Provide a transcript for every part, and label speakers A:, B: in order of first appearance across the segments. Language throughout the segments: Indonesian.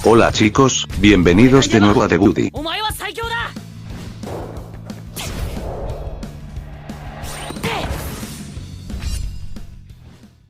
A: Hola chicos, bienvenidos de nuevo a The Woody.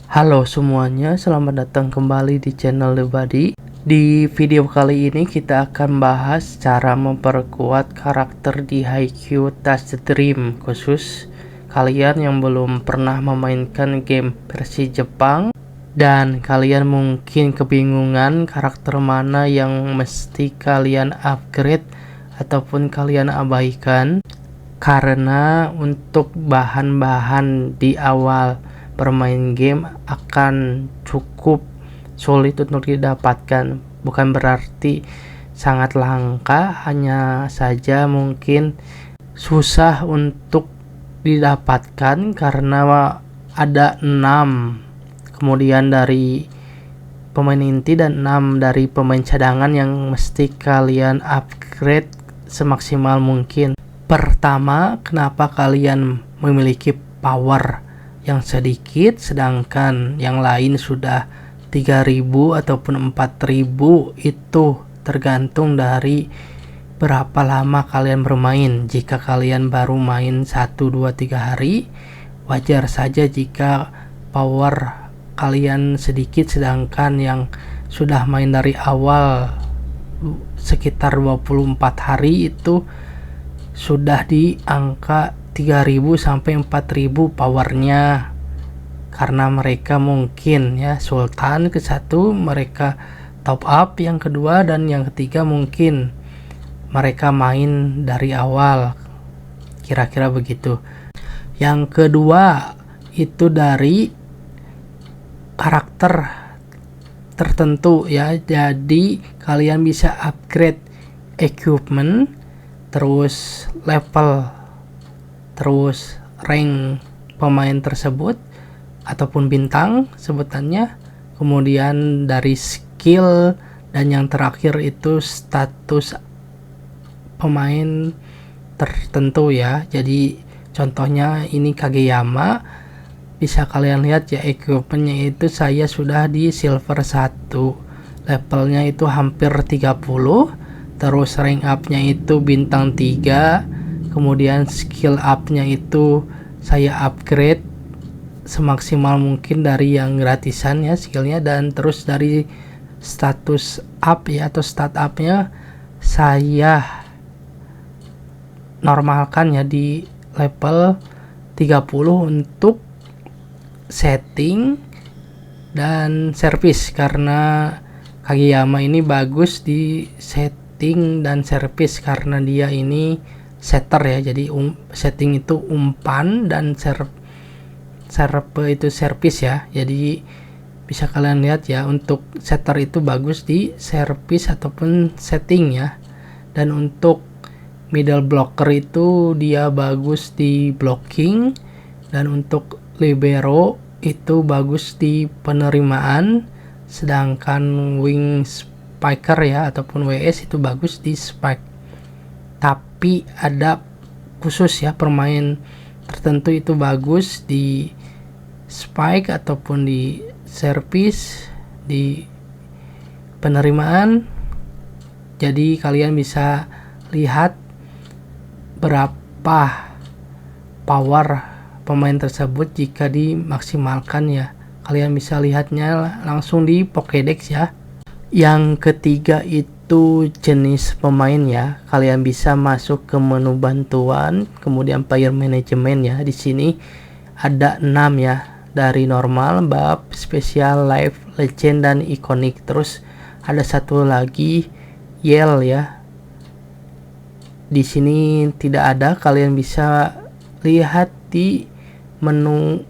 B: Halo semuanya, selamat datang kembali di channel The Buddy. Di video kali ini kita akan bahas cara memperkuat karakter di Haikyuu Touch the Dream, khusus kalian yang belum pernah memainkan game versi Jepang dan kalian mungkin kebingungan karakter mana yang mesti kalian upgrade ataupun kalian abaikan, karena untuk bahan-bahan di awal bermain game akan cukup sulit untuk didapatkan. Bukan berarti sangat langka, hanya saja mungkin susah untuk didapatkan karena ada 6 kemudian dari pemain inti dan 6 dari pemain cadangan yang mesti kalian upgrade semaksimal mungkin. Pertama, kenapa kalian memiliki power yang sedikit sedangkan yang lain sudah 3000 ataupun 4000? Itu tergantung dari berapa lama kalian bermain. Jika kalian baru main 1, 2, 3 hari, wajar saja jika power kalian sedikit, sedangkan yang sudah main dari awal sekitar 24 hari itu sudah di angka 3000 sampai 4000 powernya, karena mereka mungkin ya sultan ke satu, mereka top up yang kedua, dan yang ketiga mungkin mereka main dari awal, kira-kira begitu. Yang kedua itu dari karakter tertentu ya, jadi kalian bisa upgrade equipment, terus level, terus rank pemain tersebut ataupun bintang sebutannya, kemudian dari skill, dan yang terakhir itu status pemain tertentu ya. Jadi contohnya ini Kageyama, bisa kalian lihat ya equipmentnya itu saya sudah di silver 1, levelnya itu hampir 30, terus rank upnya itu bintang 3, kemudian skill upnya itu saya upgrade semaksimal mungkin dari yang gratisan ya skillnya, dan terus dari status up ya atau stat upnya saya normalkan ya di level 30 untuk setting dan service, karena Kageyama ini bagus di setting dan service karena dia ini setter ya. Jadi setting itu umpan dan serve itu service ya. Jadi bisa kalian lihat ya, untuk setter itu bagus di service ataupun setting ya, dan untuk middle blocker itu dia bagus di blocking, dan untuk libero itu bagus di penerimaan, sedangkan wing spiker ya ataupun WS itu bagus di spike. Tapi ada khusus ya, permain tertentu itu bagus di spike ataupun di service, di penerimaan. Jadi kalian bisa lihat berapa power pemain tersebut jika dimaksimalkan ya. Kalian bisa lihatnya langsung di Pokédex ya. Yang ketiga itu jenis pemain ya. Kalian bisa masuk ke menu bantuan, kemudian player management ya. Di sini ada 6 ya, dari normal, bab, spesial, live, legend, dan ikonik. Terus ada satu lagi yell ya. Di sini tidak ada, kalian bisa lihat di menu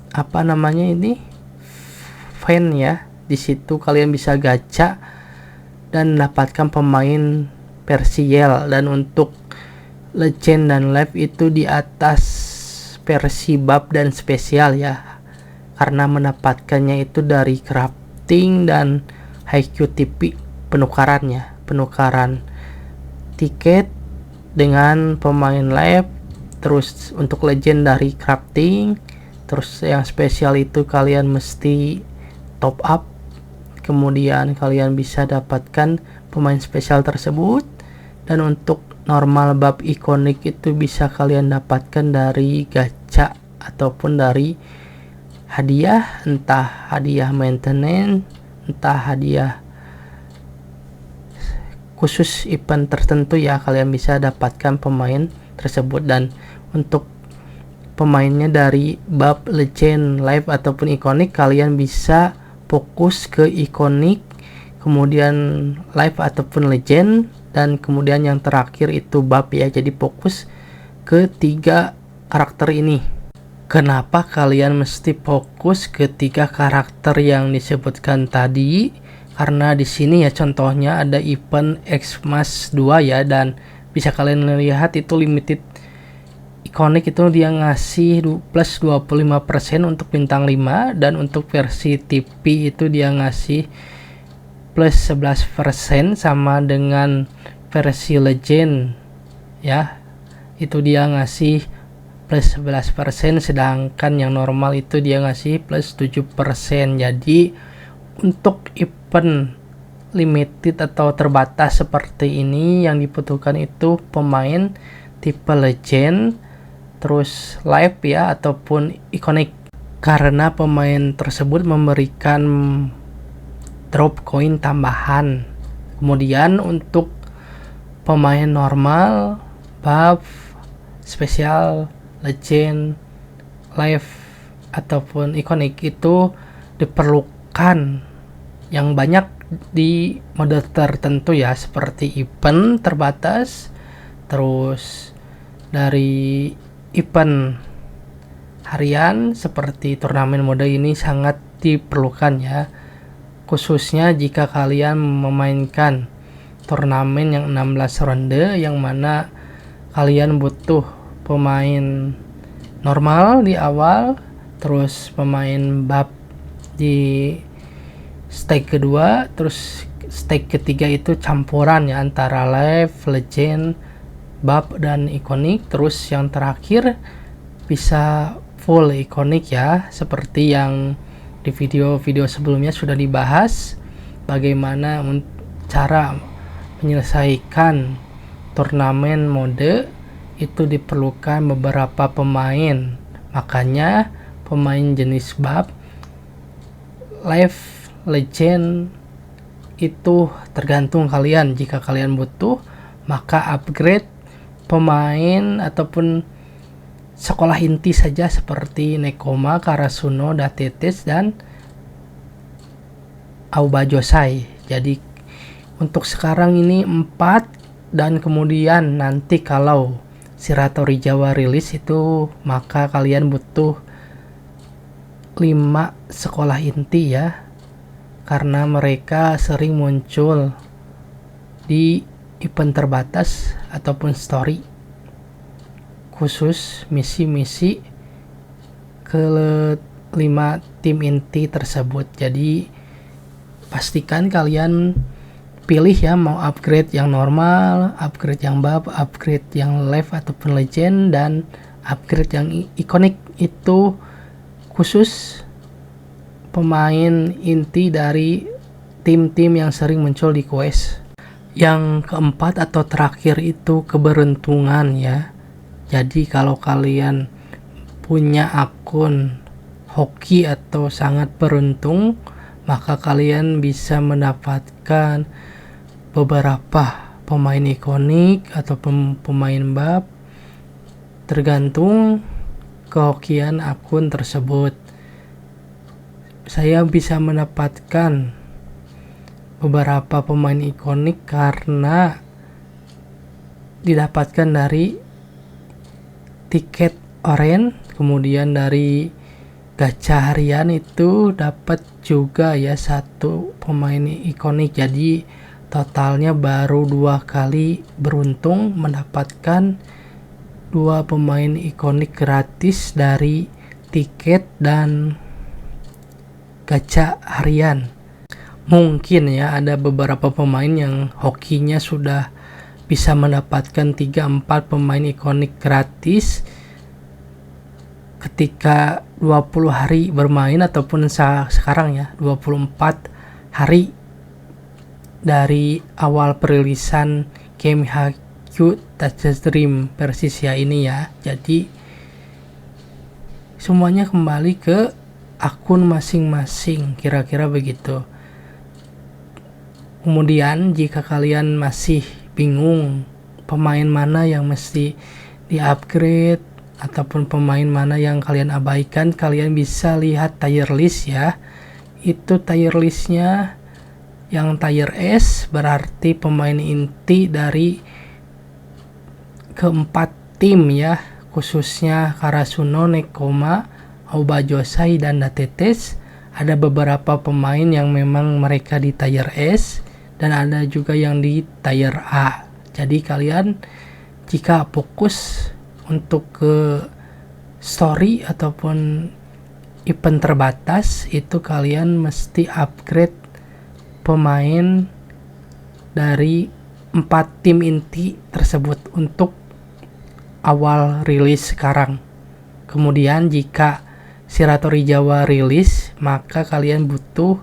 B: apa namanya ini, fan ya. Di situ kalian bisa gacha dan dapatkan pemain versi yell, dan untuk legend dan live itu di atas versi bab dan spesial ya, karena mendapatkannya itu dari crafting dan Haikyuu TV penukarannya, penukaran tiket dengan pemain live. Terus untuk legend dari crafting, terus yang spesial itu kalian mesti top up kemudian kalian bisa dapatkan pemain spesial tersebut. Dan untuk normal bab ikonik itu bisa kalian dapatkan dari gacha ataupun dari hadiah, entah hadiah maintenance, entah hadiah khusus event tertentu ya, kalian bisa dapatkan pemain tersebut. Dan untuk pemainnya dari bab legend, live ataupun ikonik, kalian bisa fokus ke ikonik, kemudian live ataupun legend, dan kemudian yang terakhir itu bab ya. Jadi fokus ke 3 karakter ini. Kenapa kalian mesti fokus ke 3 karakter yang disebutkan tadi? Karena di sini ya contohnya ada event Xmas 2 ya, dan bisa kalian lihat itu limited ikonik itu dia ngasih plus 25% untuk bintang 5, dan untuk versi TV itu dia ngasih plus 11% sama dengan versi legend ya, itu dia ngasih plus 11%, sedangkan yang normal itu dia ngasih plus 7%. Jadi untuk event limited atau terbatas seperti ini yang dibutuhkan itu pemain tipe legend, terus live ya ataupun ikonik, karena pemain tersebut memberikan drop koin tambahan. Kemudian untuk pemain normal, buff, spesial, legend, live ataupun ikonik itu diperlukan yang banyak di mode tertentu ya, seperti event terbatas, terus dari event harian seperti turnamen mode ini sangat diperlukan ya, khususnya jika kalian memainkan turnamen yang 16 ronde, yang mana kalian butuh pemain normal di awal, terus pemain buff di stake kedua, terus stake ketiga itu campuran ya antara live, legend, buff dan ikonik, terus yang terakhir bisa full ikonik ya, seperti yang di video-video sebelumnya sudah dibahas bagaimana cara menyelesaikan turnamen mode itu diperlukan beberapa pemain. Makanya pemain jenis buff, live, legend itu tergantung kalian. Jika kalian butuh, maka upgrade pemain ataupun sekolah inti saja seperti Nekoma, Karasuno, Datetes, dan Aubajosai. Jadi untuk sekarang ini 4, dan kemudian nanti kalau Shiratori Jawa rilis itu maka kalian butuh 5 sekolah inti ya, karena mereka sering muncul di event terbatas ataupun story khusus misi-misi ke 5 tim inti tersebut. Jadi pastikan kalian pilih ya, mau upgrade yang normal, upgrade yang buff, upgrade yang live ataupun legend, dan upgrade yang ikonik itu khusus pemain inti dari tim-tim yang sering muncul di quest. Yang keempat atau terakhir itu keberuntungan ya. Jadi kalau kalian punya akun hoki atau sangat beruntung, maka kalian bisa mendapatkan beberapa pemain ikonik atau pemain buff tergantung kehokian akun tersebut. Saya bisa mendapatkan beberapa pemain ikonik karena didapatkan dari tiket oren, kemudian dari gacha harian itu dapat juga ya 1 pemain ikonik. Jadi totalnya baru 2 kali beruntung mendapatkan 2 pemain ikonik gratis dari tiket dan gacha harian. Mungkin ya ada beberapa pemain yang hokinya sudah bisa mendapatkan 3-4 pemain ikonik gratis ketika 20 hari bermain ataupun sekarang ya 24 hari dari awal perilisan game HQ Touch the Dream versi Sia ini ya. Jadi semuanya kembali ke akun masing-masing, kira-kira begitu. Kemudian jika kalian masih bingung pemain mana yang mesti di-upgrade ataupun pemain mana yang kalian abaikan, kalian bisa lihat tier list ya. Itu tier listnya yang tier S berarti pemain inti dari keempat tim ya, khususnya Karasuno, Nekoma, Aoba Josai, dan Datetes. Ada beberapa pemain yang memang mereka di tier S dan ada juga yang di tier A. Jadi kalian jika fokus untuk ke story ataupun event terbatas, itu kalian mesti upgrade pemain dari 4 tim inti tersebut untuk awal rilis sekarang. Kemudian jika Shiratori Jawa rilis, maka kalian butuh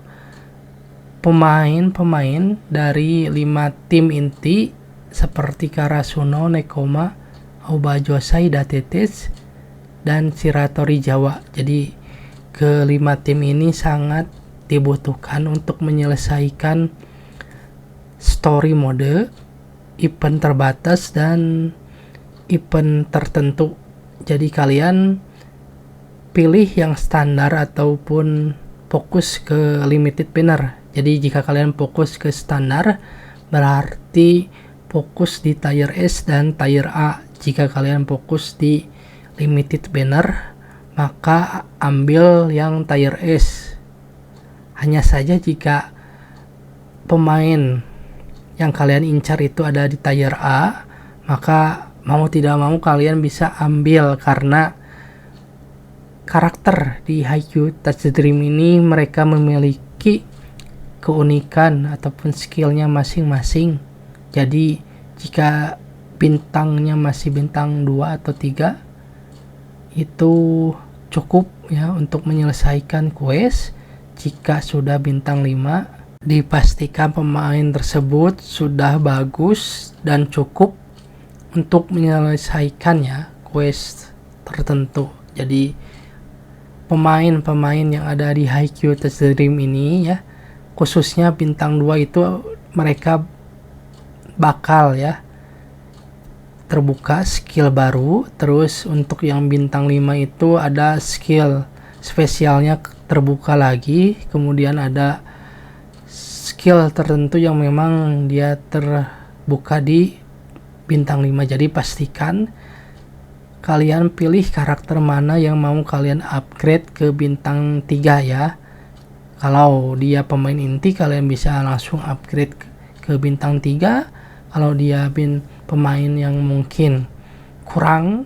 B: pemain-pemain dari 5 tim inti seperti Karasuno, Nekoma, Aoba Josai, Datetes, dan Shiratori Jawa. Jadi kelima tim ini sangat dibutuhkan untuk menyelesaikan story mode, event terbatas, dan event tertentu. Jadi kalian pilih yang standar ataupun fokus ke limited banner. Jadi jika kalian fokus ke standar, berarti fokus di tier S dan tier A. Jika kalian fokus di limited banner, maka ambil yang tier S. Hanya saja jika pemain yang kalian incar itu ada di tier A, maka mau tidak mau kalian bisa ambil, karena karakter di HQ Touch the Dream ini mereka memiliki keunikan ataupun skillnya masing-masing. Jadi jika bintangnya masih bintang 2 atau 3, itu cukup ya untuk menyelesaikan quest. Jika sudah bintang 5, dipastikan pemain tersebut sudah bagus dan cukup untuk menyelesaikan ya quest tertentu. Jadi pemain-pemain yang ada di HQ Touch the Dream ini ya, khususnya bintang 2 itu mereka bakal ya terbuka skill baru. Terus untuk yang bintang 5 itu ada skill spesialnya terbuka lagi. Kemudian ada skill tertentu yang memang dia terbuka di bintang 5. Jadi pastikan kalian pilih karakter mana yang mau kalian upgrade ke bintang 3 ya. Kalau dia pemain inti, kalian bisa langsung upgrade ke bintang 3. Kalau dia pemain yang mungkin kurang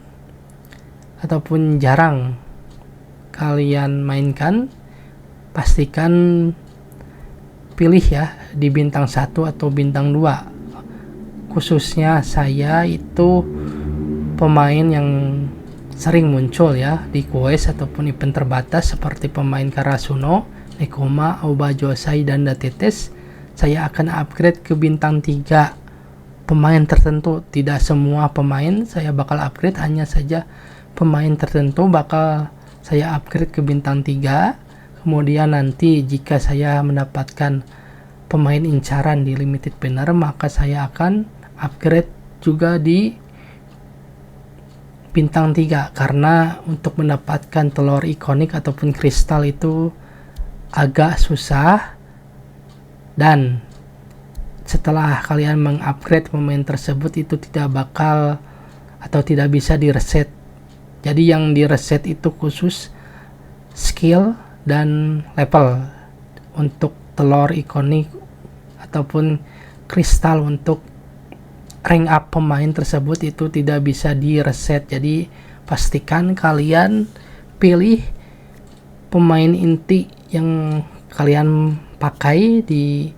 B: ataupun jarang kalian mainkan, pastikan pilih ya di bintang 1 atau bintang 2. Khususnya saya itu pemain yang sering muncul ya di quest ataupun event terbatas seperti pemain Karasuno, Nekoma, Aoba Josai, dan Datetes. Saya akan upgrade ke bintang 3 pemain tertentu. Tidak semua pemain saya bakal upgrade, hanya saja pemain tertentu bakal saya upgrade ke bintang 3. Kemudian nanti jika saya mendapatkan pemain incaran di limited banner, maka saya akan upgrade juga di bintang 3, karena untuk mendapatkan telur ikonik ataupun kristal itu agak susah, dan setelah kalian mengupgrade pemain tersebut itu tidak bakal atau tidak bisa direset. Jadi yang direset itu khusus skill dan level. Untuk telur ikonik ataupun kristal untuk rank up pemain tersebut itu tidak bisa direset. Jadi pastikan kalian pilih pemain inti yang kalian pakai di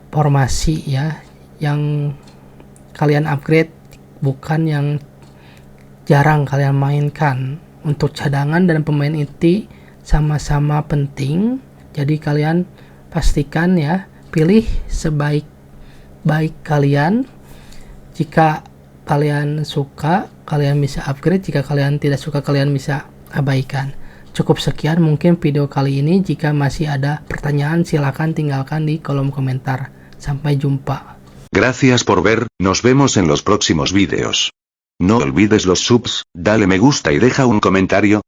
B: formasi ya, yang kalian upgrade, bukan yang jarang kalian mainkan. Untuk cadangan dan pemain inti sama-sama penting, jadi kalian pastikan ya, pilih sebaik-baik kalian. Jika kalian suka, kalian bisa upgrade. Jika kalian tidak suka, kalian bisa abaikan. Cukup sekian mungkin video kali ini. Jika masih ada pertanyaan, silakan tinggalkan di kolom komentar. Sampai jumpa.
A: Gracias por ver, nos vemos en los próximos vídeos. No olvides los subs, dale me gusta y deja un comentario.